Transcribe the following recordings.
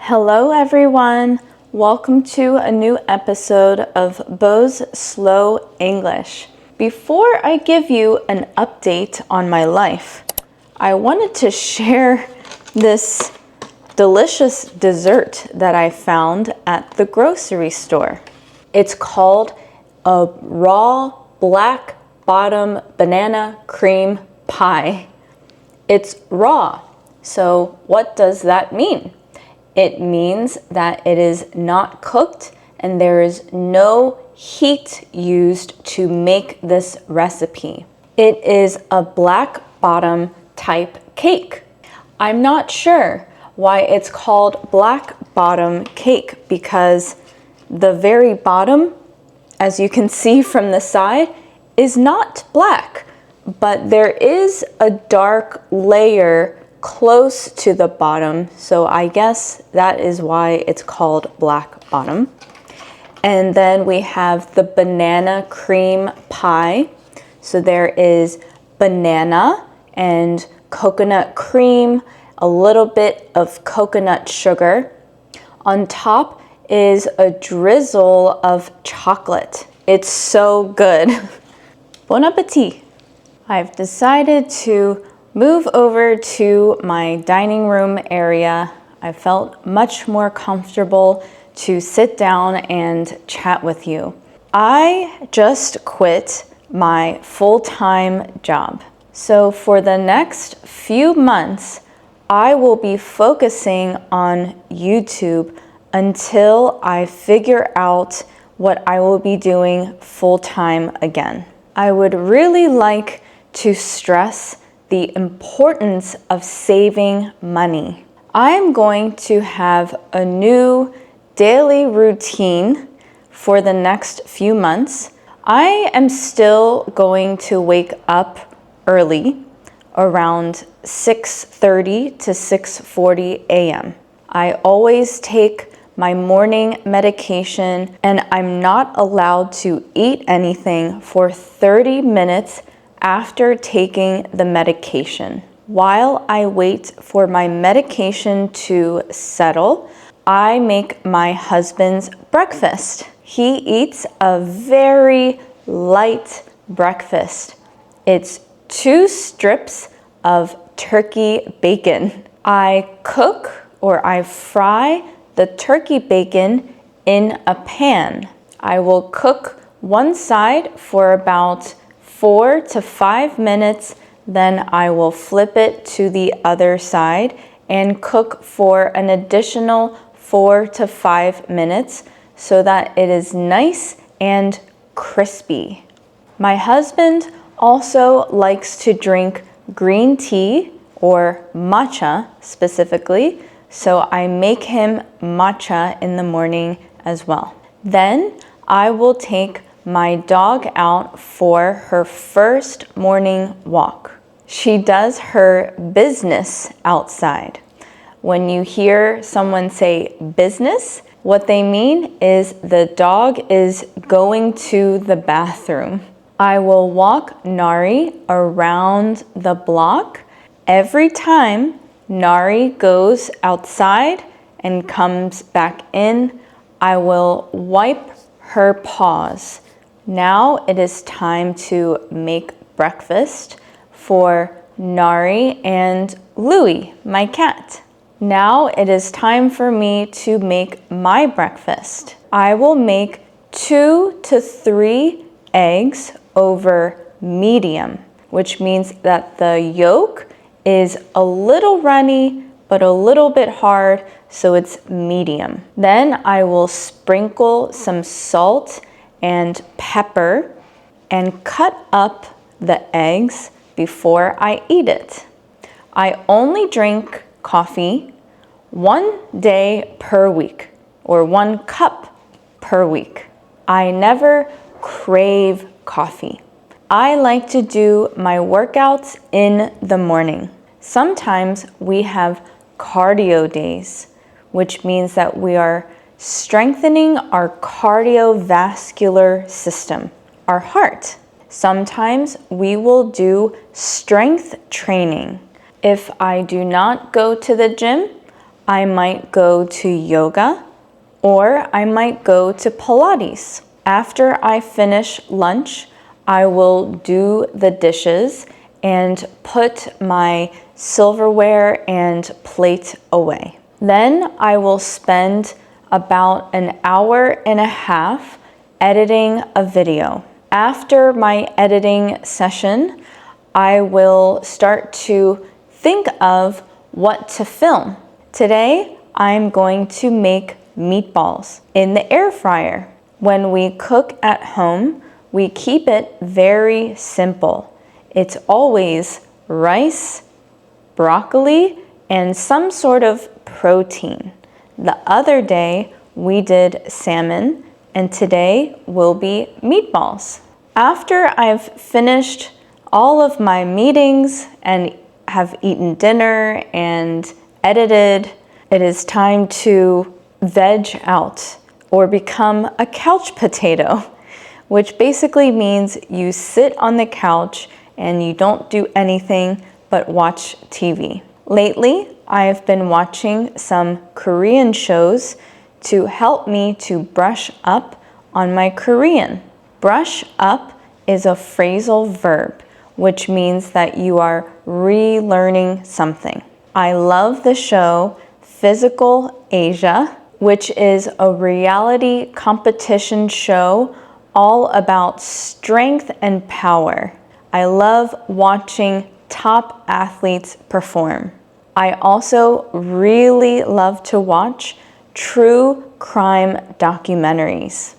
Hello everyone, welcome to a new episode of Bo's Slow English. Before I give you an update on my life, I wanted to share this delicious dessert that I found at the grocery store. It's called a raw black bottom banana cream pie. It's raw, so what does that mean? It means that it is not cooked and there is no heat used to make this recipe. It is a black bottom type cake. I'm not sure why it's called black bottom cake because the very bottom, as you can see from the side, is not black, but there is a dark layer close to the bottom, so I guess that is why it's called black bottom. And then we have the banana cream pie. So there is banana and coconut cream, a little bit of coconut sugar. On top is a drizzle of chocolate. It's so good. Bon appetit! I've decided to move over to my dining room area. I felt much more comfortable to sit down and chat with you. I just quit my full-time job. So for the next few months, I will be focusing on YouTube until I figure out what I will be doing full-time again. I would really like to stress the importance of saving money. I'm going to have a new daily routine for the next few months. I am still going to wake up early, around 6:30 to 6:40 a.m. I always take my morning medication and I'm not allowed to eat anything for 30 minutes after taking the medication. While I wait for my medication to settle, I make my husband's breakfast. He eats a very light breakfast. It's 2 strips of turkey bacon. I cook or I fry the turkey bacon in a pan. I will cook one side for about 4 to 5 minutes, then I will flip it to the other side and cook for an additional 4 to 5 minutes so that it is nice and crispy. My husband also likes to drink green tea or matcha specifically, so I make him matcha in the morning as well. Then I will take my dog out for her first morning walk. She does her business outside. When you hear someone say business, what they mean is the dog is going to the bathroom. I will walk Nari around the block. Every time Nari goes outside and comes back in, I will wipe her paws. Now it is time to make breakfast for Nari and Louie, my cat. Now it is time for me to make my breakfast. I will make 2 to 3 eggs over medium, which means that the yolk is a little runny but a little bit hard, so it's medium. Then I will sprinkle some salt and pepper and cut up the eggs before I eat it. I only drink coffee 1 day per week or 1 cup per week. I never crave coffee. I like to do my workouts in the morning. Sometimes we have cardio days, which means that we are strengthening our cardiovascular system, our heart. Sometimes we will do strength training. If I do not go to the gym, I might go to yoga, or I might go to Pilates. After I finish lunch, I will do the dishes and put my silverware and plate away. Then I will spend about an hour and a half editing a video. After my editing session, I will start to think of what to film. Today, I'm going to make meatballs in the air fryer. When we cook at home, we keep it very simple. It's always rice, broccoli, and some sort of protein. The other day, we did salmon, and today will be meatballs. After I've finished all of my meetings and have eaten dinner and edited, it is time to veg out or become a couch potato, which basically means you sit on the couch and you don't do anything but watch TV. Lately, I've been watching some Korean shows to help me to brush up on my Korean. Brush up is a phrasal verb, which means that you are relearning something. I love the show Physical Asia, which is a reality competition show all about strength and power. I love watching top athletes perform. I also really love to watch true crime documentaries.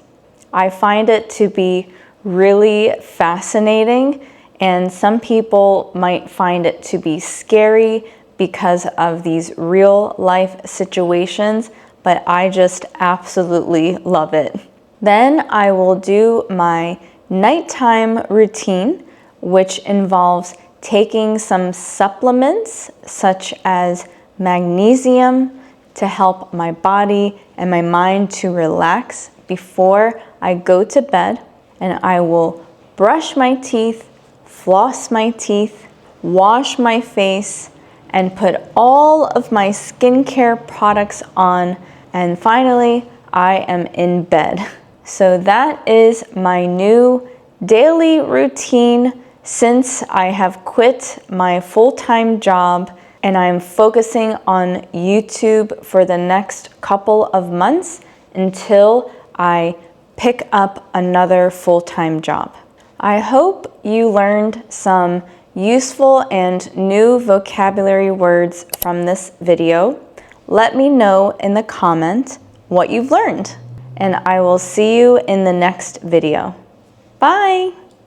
I find it to be really fascinating, and some people might find it to be scary because of these real life situations, but I just absolutely love it. Then I will do my nighttime routine, which involves taking some supplements such as magnesium to help my body and my mind to relax before I go to bed. And I will brush my teeth, floss my teeth, wash my face, and put all of my skincare products on. And finally, I am in bed. So that is my new daily routine since I have quit my full-time job and I'm focusing on YouTube for the next couple of months until I pick up another full-time job. I hope you learned some useful and new vocabulary words from this video. Let me know in the comment what you've learned, and I will see you in the next video. Bye!